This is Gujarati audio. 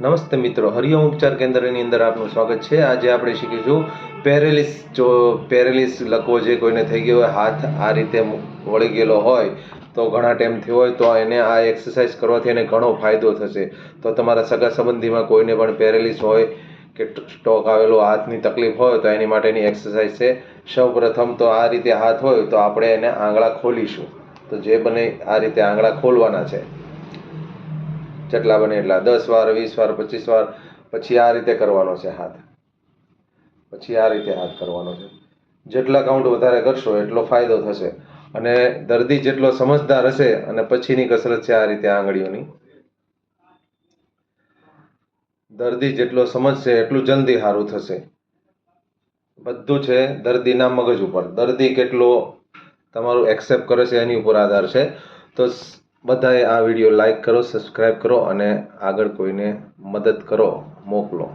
નમસ્તે મિત્રો, હરિઓમ ઉપચાર કેન્દ્રની અંદર આપનું સ્વાગત છે। આજે આપણે શીખીશું પેરેલિસ। જો પેરેલિસ લકવો જે કોઈને થઈ ગયો હોય, હાથ આ રીતે વળી ગયેલો હોય તો ઘણા ટાઈમથી હોય તો એને આ એક્સરસાઇઝ કરવાથી એને ઘણો ફાયદો થશે। તો તમારા સગા સંબંધીમાં કોઈને પણ પેરેલિસ હોય કે સ્ટ્રોક આવેલો, હાથની તકલીફ હોય તો એની માટેની એક્સરસાઇઝ છે। સૌપ્રથમ તો આ રીતે હાથ હોય તો આપણે એને આંગળા ખોલીશું। તો જે બને આ રીતે આંગળા ખોલવાના છે, જેટલા બને એટલા 10 વાર, 20 વાર, 25 વાર। પછી આ રીતે કરવાનો છે હાથ, પછી આ રીતે હાથ કરવાનો છે। જેટલા કાઉન્ટ વધારે કરશો એટલો ફાયદો થશે। અને દર્દી જેટલો સમજદાર હશે અને પછીની કસરત છે આ રીતે આંગળીઓની, દર્દી જેટલો સમજશે એટલું જલ્દી સારું થશે। બધું છે દર્દીના મગજ ઉપર, દર્દી કેટલો તમારું એક્સેપ્ટ કરે છે એની ઉપર આધાર છે। તો બધાએ આ વિડીયો લાઈક કરો, સબસ્ક્રાઈબ કરો અને આગળ કોઈને મદદ કરો, મોકલો।